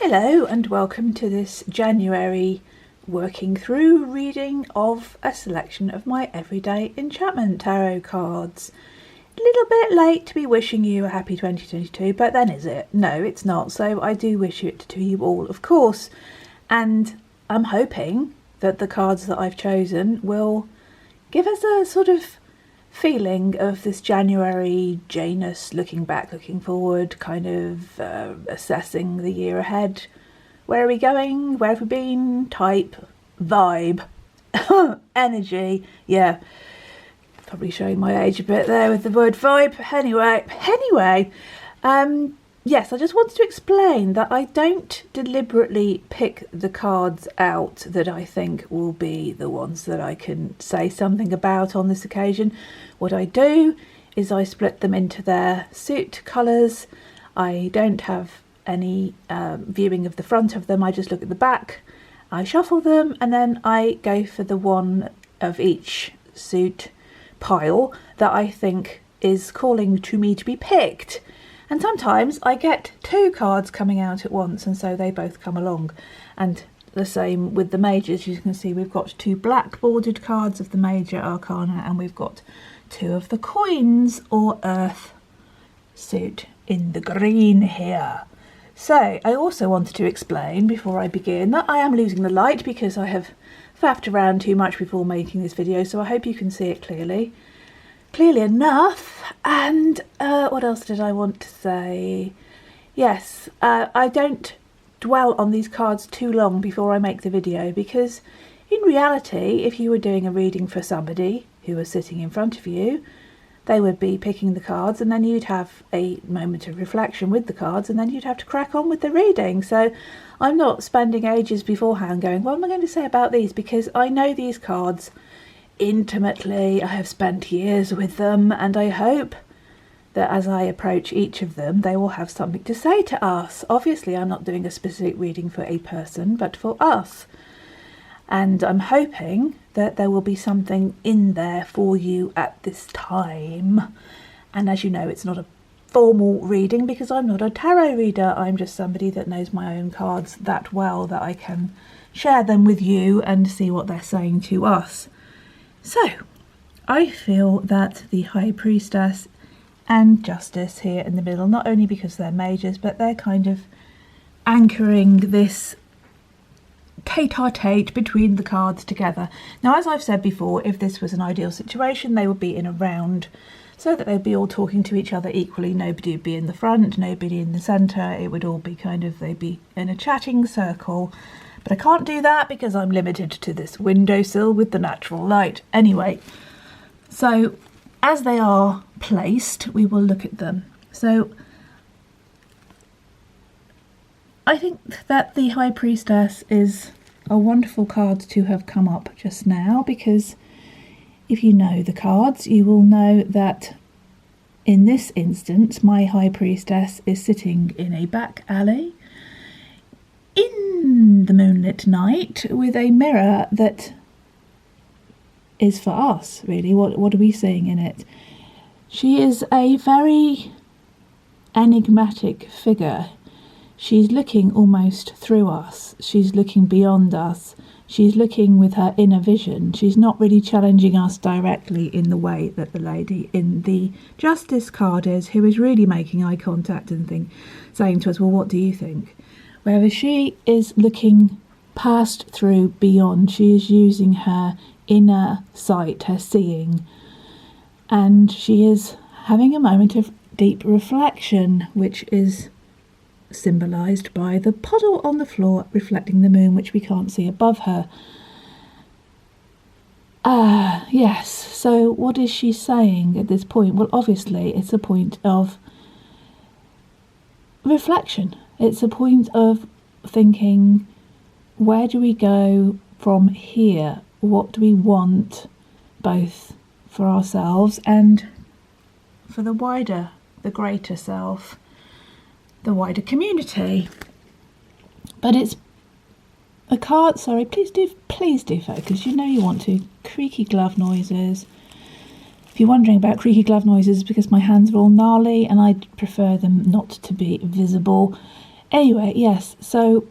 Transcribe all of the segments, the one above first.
Hello and welcome to this January working through reading of a selection of my everyday enchantment tarot cards. A little bit late to be wishing you a happy 2022, but then is it? No, it's not. So I do wish it to you all, of course. And I'm hoping that the cards that I've chosen will give us a sort of feeling of this January Janus, looking back, looking forward, kind of assessing the year ahead. Where are we going? Where have we been? Type, vibe, energy. Yeah, probably showing my age a bit there with the word vibe. Anyway, yes, I just wanted to explain that I don't deliberately pick the cards out that I think will be the ones that I can say something about on this occasion. What I do is I split them into their suit colours. I don't have any viewing of the front of them. I just look at the back, I shuffle them, and then I go for the one of each suit pile that I think is calling to me to be picked. And sometimes I get two cards coming out at once, and so they both come along. And the same with the majors. You can see we've got two black bordered cards of the major arcana, and we've got two of the coins or earth suit in the green here. So I also wanted to explain before I begin that I am losing the light because I have faffed around too much before making this video, so I hope you can see it clearly enough. And what else did I want to say? Yes, I don't dwell on these cards too long before I make the video, because in reality, if you were doing a reading for somebody who was sitting in front of you, they would be picking the cards, and then you'd have a moment of reflection with the cards, and then you'd have to crack on with the reading. So I'm not spending ages beforehand going, what am I going to say about these? Because I know these cards intimately. I have spent years with them, and I hope that as I approach each of them, they will have something to say to us. Obviously, I'm not doing a specific reading for a person, but for us. And I'm hoping that there will be something in there for you at this time. And as you know, it's not a formal reading because I'm not a tarot reader. I'm just somebody that knows my own cards that well that I can share them with you and see what they're saying to us. So, I feel that the High Priestess and Justice here in the middle, not only because they're majors, but they're kind of anchoring this tete-a-tete between the cards together. Now, as I've said before, if this was an ideal situation, they would be in a round so that they'd be all talking to each other equally. Nobody would be in the front, nobody in the centre. It would all be they'd be in a chatting circle. But I can't do that because I'm limited to this windowsill with the natural light. Anyway, so as they are placed, we will look at them. So I think that the High Priestess is a wonderful card to have come up just now, because if you know the cards, you will know that in this instance, my High Priestess is sitting in a back alley in the moonlit night with a mirror that is for us, really. What are we seeing in it? She is a very enigmatic figure. She's looking almost through us. She's looking beyond us. She's looking with her inner vision. She's not really challenging us directly in the way that the lady in the Justice card is, who is really making eye contact and saying to us, well, what do you think? Whereas she is looking past, through, beyond. She is using her inner sight, her seeing. And she is having a moment of deep reflection, which is symbolised by the puddle on the floor reflecting the moon, which we can't see above her. Yes, so what is she saying at this point? Well, obviously it's a point of reflection. It's a point of thinking, where do we go from here? What do we want, both for ourselves and for the wider, the greater self, the wider community? But it's a card, sorry, please do focus. You know you want to. Creaky glove noises. If you're wondering about creaky glove noises, because my hands are all gnarly and I prefer them not to be visible. Anyway, yes, so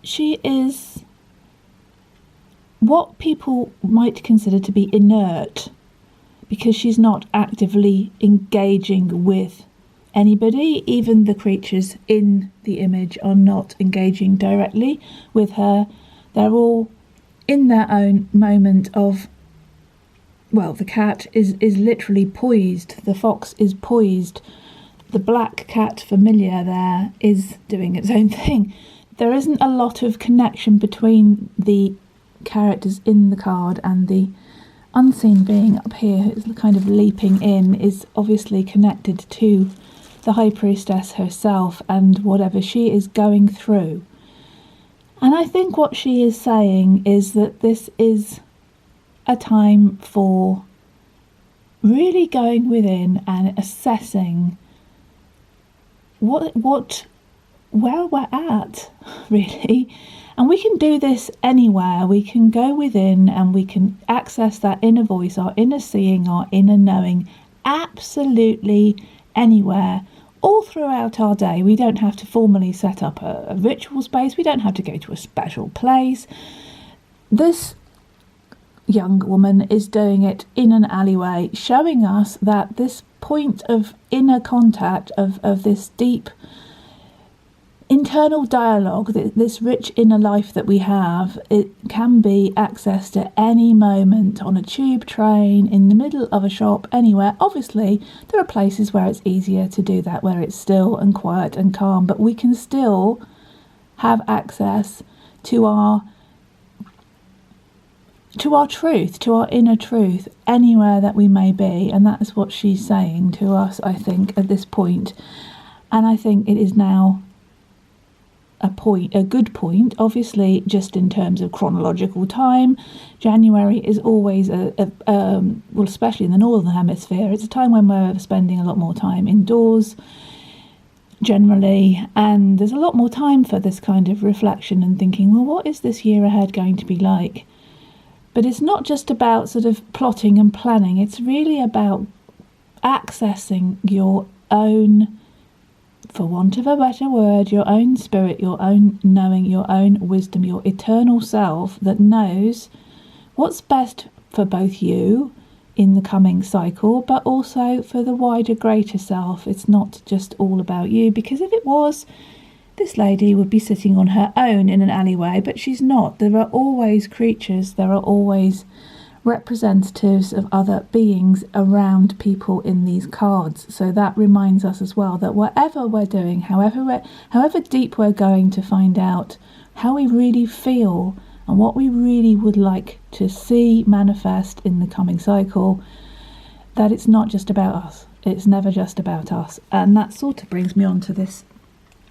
she is what people might consider to be inert, because she's not actively engaging with anybody. Even the creatures in the image are not engaging directly with her. They're all in their own moment of, well, the cat is literally poised, the fox is poised, the black cat familiar there is doing its own thing. There isn't a lot of connection between the characters in the card and the unseen being up here who's kind of leaping in, is obviously connected to the High Priestess herself and whatever she is going through. And I think what she is saying is that this is a time for really going within and assessing where we're at, really. And we can do this anywhere. We can go within and we can access that inner voice, our inner seeing, our inner knowing, absolutely anywhere, all throughout our day. We don't have to formally set up a ritual space. We don't have to go to a special place. This young woman is doing it in an alleyway, showing us that this point of inner contact, of this deep internal dialogue, this rich inner life that we have, it can be accessed at any moment, on a tube train, in the middle of a shop, anywhere. Obviously there are places where it's easier to do that, where it's still and quiet and calm, but we can still have access to our truth, to our inner truth, anywhere that we may be. And that is what she's saying to us, I think, at this point. And I think it is now a good point, obviously, just in terms of chronological time. January is always well, especially in the northern hemisphere, it's a time when we're spending a lot more time indoors generally, and there's a lot more time for this kind of reflection and thinking, well, what is this year ahead going to be like? But it's not just about sort of plotting and planning, it's really about accessing your own, for want of a better word, your own spirit, your own knowing, your own wisdom, your eternal self that knows what's best for both you in the coming cycle, but also for the wider, greater self. It's not just all about you, because if it was, this lady would be sitting on her own in an alleyway, but she's not. There are always creatures, there are always representatives of other beings around people in these cards. So that reminds us as well that whatever we're doing, however deep we're going to find out how we really feel and what we really would like to see manifest in the coming cycle, that it's not just about us. It's never just about us. And that sort of brings me on to this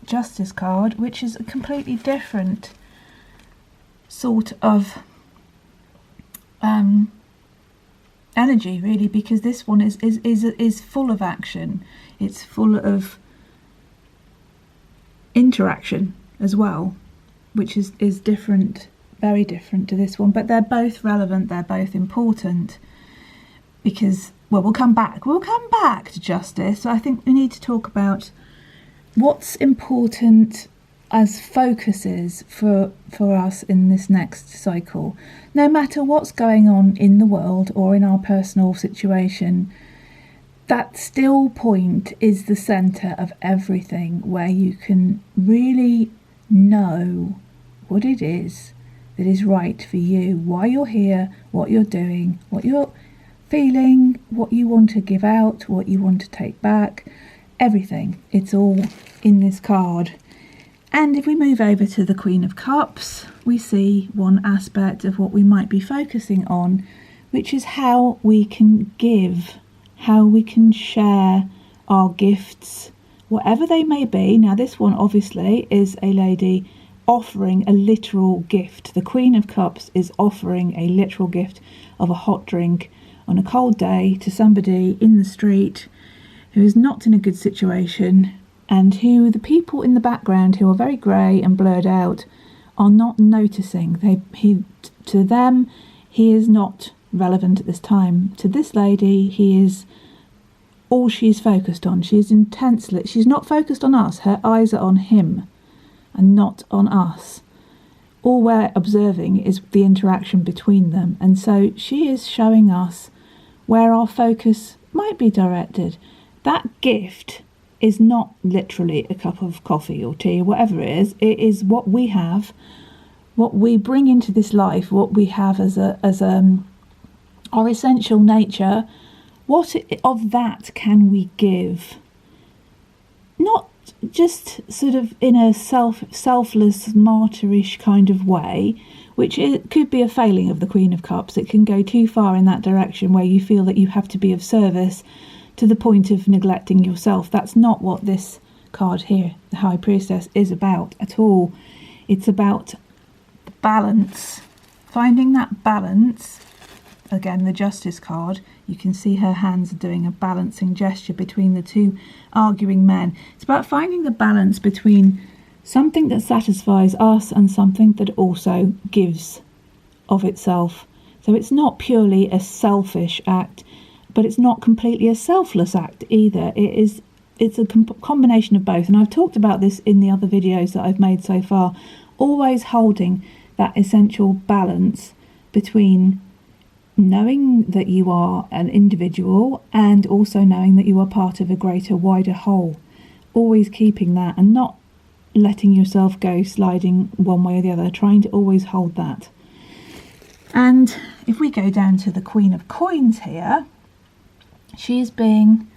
Justice card, which is a completely different sort of energy, really, because this one is full of action. It's full of interaction as well, which is different, very different to this one. But they're both relevant, they're both important, because, well, we'll come back to justice. So I think we need to talk about what's important as focuses for us in this next cycle. No matter what's going on in the world or in our personal situation, that still point is the centre of everything, where you can really know what it is that is right for you, why you're here, what you're doing, what you're feeling, what you want to give out, what you want to take back, everything. It's all in this card. And if we move over to the Queen of Cups, we see one aspect of what we might be focusing on, which is how we can give, how we can share our gifts, whatever they may be. Now, this one obviously is a lady offering a literal gift. The Queen of Cups is offering a literal gift of a hot drink on a cold day to somebody in the street who is not in a good situation, and who the people in the background, who are very grey and blurred out, are not noticing. To them, he is not relevant at this time. To this lady, he is all she's focused on. She's intensely, she's not focused on us. Her eyes are on him and not on us. All we're observing is the interaction between them. And so she is showing us where our focus might be directed. That gift is not literally a cup of coffee or tea or whatever it is. It is what we have, what we bring into this life, what we have as our essential nature. What of that can we give? Not just sort of in a selfless, martyrish kind of way, which it could be a failing of the Queen of Cups. It can go too far in that direction where you feel that you have to be of service to the point of neglecting yourself. That's not what this card here, the High Priestess, is about at all. It's about balance, finding that balance. Again, the Justice card, you can see her hands are doing a balancing gesture between the two arguing men. It's about finding the balance between something that satisfies us and something that also gives of itself. So it's not purely a selfish act, but it's not completely a selfless act either. It's a combination of both. And I've talked about this in the other videos that I've made so far. Always holding that essential balance between knowing that you are an individual and also knowing that you are part of a greater, wider whole. Always keeping that and not letting yourself go sliding one way or the other, trying to always hold that. And if we go down to the Queen of Coins here, she is being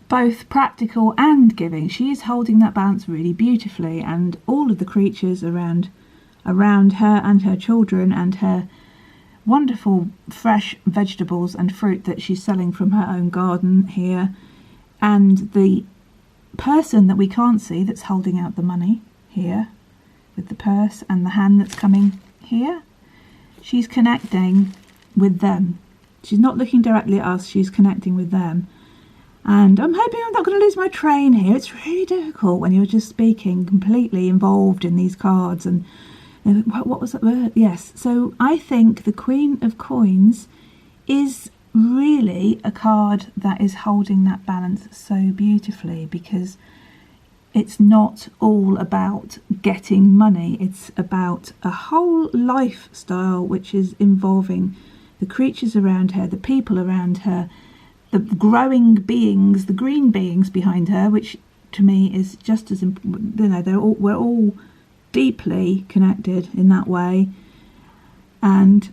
both practical and giving. She is holding that balance really beautifully, and all of the creatures around her and her children and her wonderful fresh vegetables and fruit that she's selling from her own garden here, and the person that we can't see that's holding out the money here with the purse and the hand that's coming here, she's connecting with them. She's not looking directly at us, she's connecting with them. And I'm hoping I'm not going to lose my train here. It's really difficult when you're just speaking, completely involved in these cards. And what was that word? Yes. So I think the Queen of Coins is really a card that is holding that balance so beautifully, because it's not all about getting money. It's about a whole lifestyle which is involving the creatures around her, the people around her, the growing beings, the green beings behind her, which to me is just as we're all deeply connected in that way. And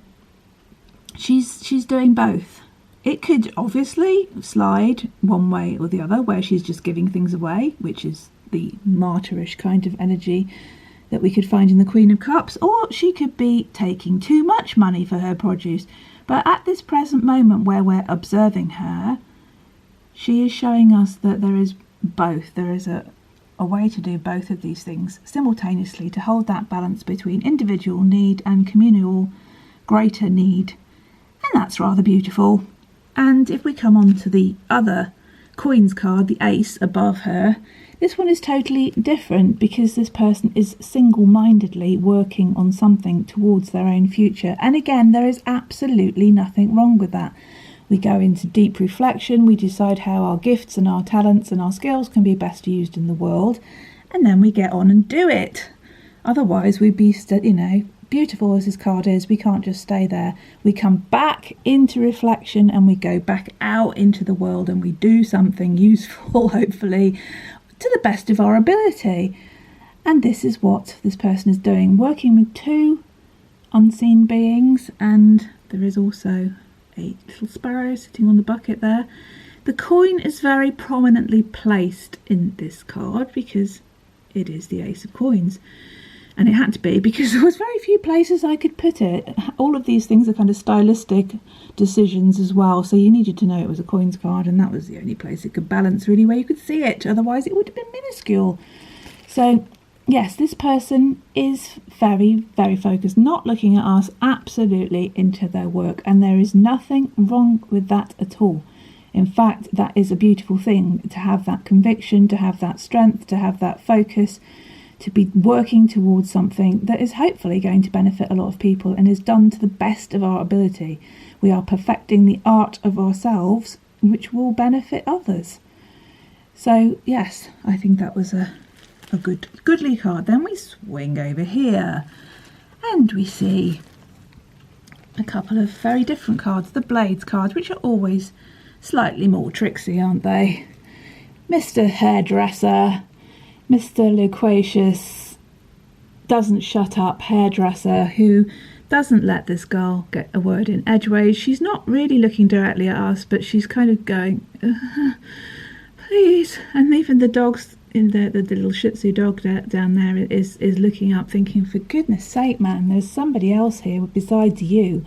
she's doing both. It could obviously slide one way or the other, where she's just giving things away, which is the martyrish kind of energy that we could find in the Queen of Cups, or she could be taking too much money for her produce. But at this present moment where we're observing her, she is showing us that there is both. There is a way to do both of these things simultaneously, to hold that balance between individual need and communal greater need. And that's rather beautiful. And if we come on to the other Coins card, the Ace above her, this one is totally different, because this person is single-mindedly working on something towards their own future. And again, there is absolutely nothing wrong with that. We go into deep reflection, we decide how our gifts and our talents and our skills can be best used in the world, and then we get on and do it. Otherwise we'd be, beautiful as this card is, we can't just stay there. We come back into reflection and we go back out into the world and we do something useful, hopefully, to the best of our ability. And this is what this person is doing, working with two unseen beings, and there is also a little sparrow sitting on the bucket there. The coin is very prominently placed in this card because it is the Ace of Coins, and it had to be because there was very few places I could put it. All of these things are kind of stylistic decisions as well, so you needed to know it was a coins card, and that was the only place it could balance really where you could see it, otherwise it would have been minuscule. So yes, this person is very, very focused, not looking at us, absolutely into their work, and there is nothing wrong with that at all. In fact, that is a beautiful thing, to have that conviction, to have that strength, to have that focus, to be working towards something that is hopefully going to benefit a lot of people and is done to the best of our ability. We are perfecting the art of ourselves which will benefit others. So yes, I think that was a goodly card. Then we swing over here and we see a couple of very different cards, the Blades cards, which are always slightly more tricksy, aren't they? Mr. Hairdresser, Mr. Loquacious, doesn't shut up hairdresser, who doesn't let this girl get a word in edgeways. She's not really looking directly at us, but she's kind of going, please. And even the dogs, in the little Shih Tzu dog down there is looking up, thinking, for goodness sake, man, there's somebody else here besides you.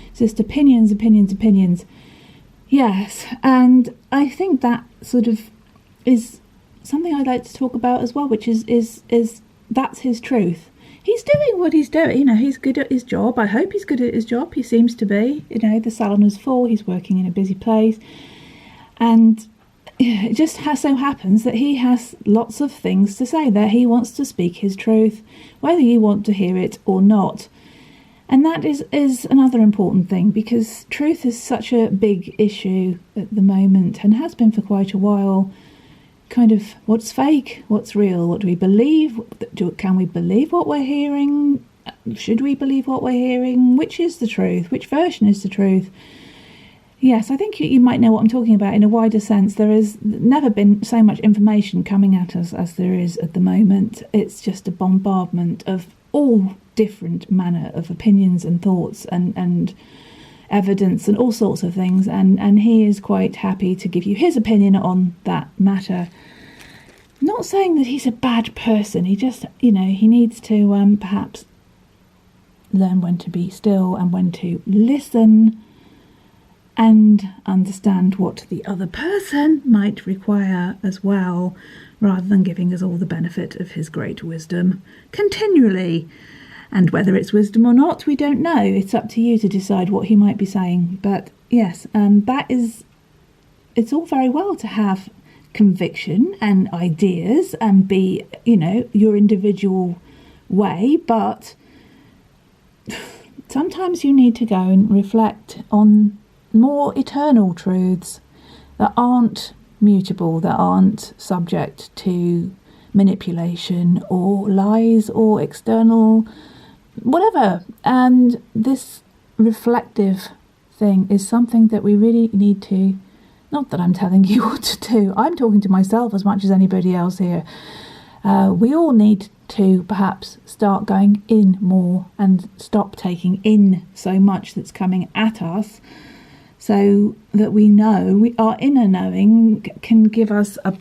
It's just opinions. Yes, and I think that sort of is something I'd like to talk about as well, which is that's his truth. He's doing what he's doing. He's good at his job. I hope he's good at his job. He seems to be. The salon is full. He's working in a busy place, and it just so happens that he has lots of things to say there. He wants to speak his truth, whether you want to hear it or not. And that is another important thing, because truth is such a big issue at the moment, and has been for quite a while. Kind of, what's fake, what's real, what do we believe? Can we believe what we're hearing? Should we believe what we're hearing? Which is the truth? Which version is the truth? Yes, I think you might know what I'm talking about in a wider sense. There has never been so much information coming at us as there is at the moment. It's just a bombardment of all different manner of opinions and thoughts and evidence and all sorts of things, and he is quite happy to give you his opinion on that matter. Not saying that he's a bad person. He just, he needs to perhaps learn when to be still and when to listen and understand what the other person might require as well, rather than giving us all the benefit of his great wisdom continually. And whether it's wisdom or not, we don't know. It's up to you to decide what he might be saying. But yes, it's all very well to have conviction and ideas and be, your individual way, but sometimes you need to go and reflect on more eternal truths that aren't mutable, that aren't subject to manipulation or lies or external whatever. And this reflective thing is something that we really need to, not that I'm telling you what to do, I'm talking to myself as much as anybody else here. We all need to perhaps start going in more and stop taking in so much that's coming at us, so that we know our inner knowing can give us a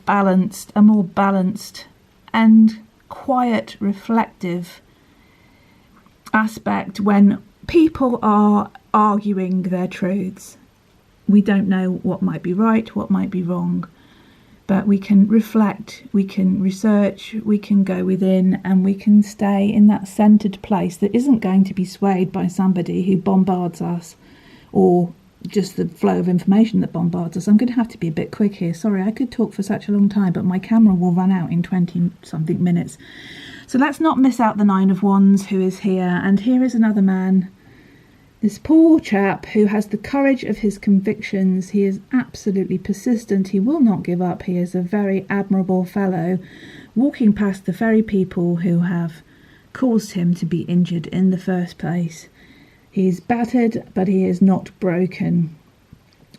more balanced and quiet, reflective aspect when people are arguing their truths. We don't know what might be right, what might be wrong, but we can reflect, we can research, we can go within, and we can stay in that centered place that isn't going to be swayed by somebody who bombards us, or just the flow of information that bombards us. I'm going to have to be a bit quick here. Sorry, I could talk for such a long time, but my camera will run out in 20 something minutes. So let's not miss out the Nine of Wands, who is here. And here is another man, this poor chap who has the courage of his convictions. He is absolutely persistent. He will not give up. He is a very admirable fellow, walking past the very people who have caused him to be injured in the first place. He is battered, but he is not broken.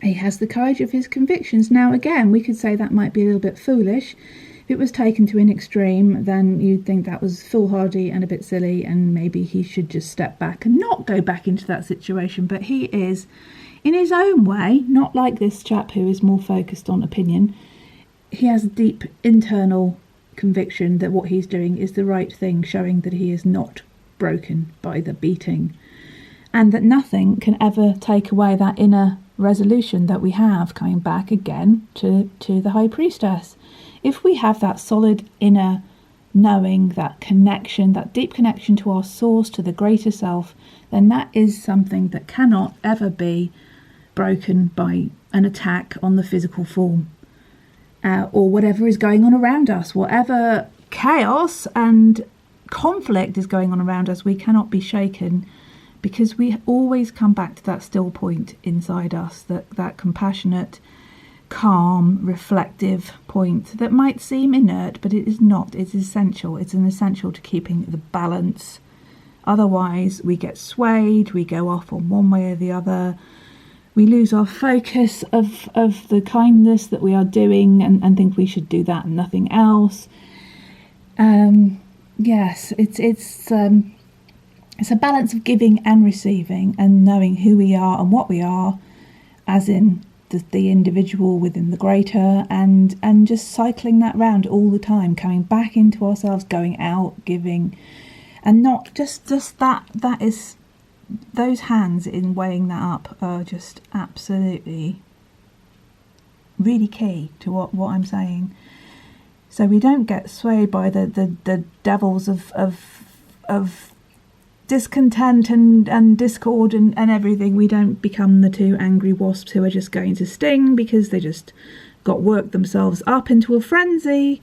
He has the courage of his convictions. Now, again, we could say that might be a little bit foolish. If it was taken to an extreme, then you'd think that was foolhardy and a bit silly, and maybe he should just step back and not go back into that situation. But he is, in his own way, not like this chap who is more focused on opinion. He has a deep internal conviction that what he's doing is the right thing, showing that he is not broken by the beating, and that nothing can ever take away that inner resolution that we have, coming back again to the High Priestess. If we have that solid inner knowing, that connection, that deep connection to our source, to the greater self, then that is something that cannot ever be broken by an attack on the physical form, or whatever is going on around us. Whatever chaos and conflict is going on around us, we cannot be shaken, because we always come back to that still point inside us, that compassionate, calm, reflective point that might seem inert, but it is not. It's essential. It's an essential to keeping the balance. Otherwise, we get swayed, we go off on one way or the other. We lose our focus of the kindness that we are doing and think we should do that and nothing else. Yes, it's a balance of giving and receiving, and knowing who we are and what we are, as in the individual within the greater, and just cycling that round all the time, coming back into ourselves, going out, giving, and not just that is, those hands in weighing that up are just absolutely really key to what I'm saying. So we don't get swayed by the devils of discontent and discord and everything. We don't become the two angry wasps who are just going to sting because they just got worked themselves up into a frenzy.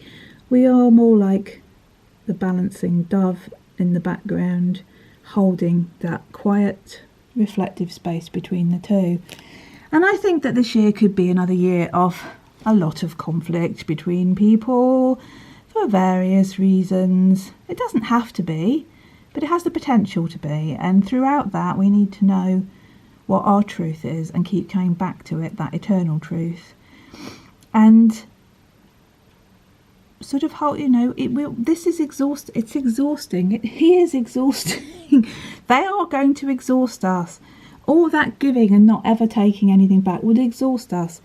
We are more like the balancing dove in the background, holding that quiet, reflective space between the two. And I think that this year could be another year of a lot of conflict between people for various reasons. It doesn't have to be, but it has the potential to be. And throughout that, we need to know what our truth is and keep coming back to it, that eternal truth. And sort of how, this is exhausting. It's exhausting. It is exhausting. They are going to exhaust us. All that giving and not ever taking anything back would exhaust us.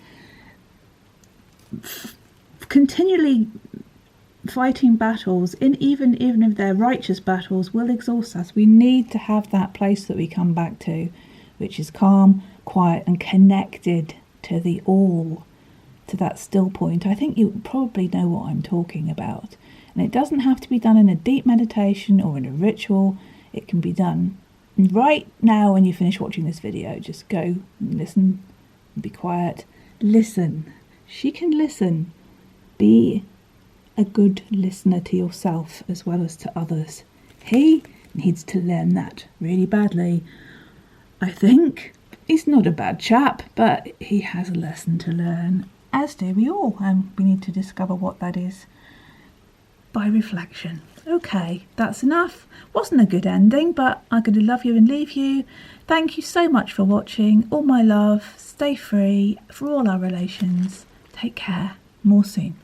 Continually fighting battles, even if they're righteous battles, will exhaust us. We need to have that place that we come back to, which is calm, quiet, and connected to the all, to that still point. I think you probably know what I'm talking about. And it doesn't have to be done in a deep meditation or in a ritual. It can be done right now when you finish watching this video. Just go and listen, be quiet, listen. She can listen. Be a good listener to yourself as well as to others. He needs to learn that really badly. I think he's not a bad chap, but he has a lesson to learn, as do we all, and we need to discover what that is by reflection. Okay, that's enough. Wasn't a good ending, but I'm going to love you and leave you. Thank you so much for watching. All my love. Stay free for all our relations. Take care. More soon.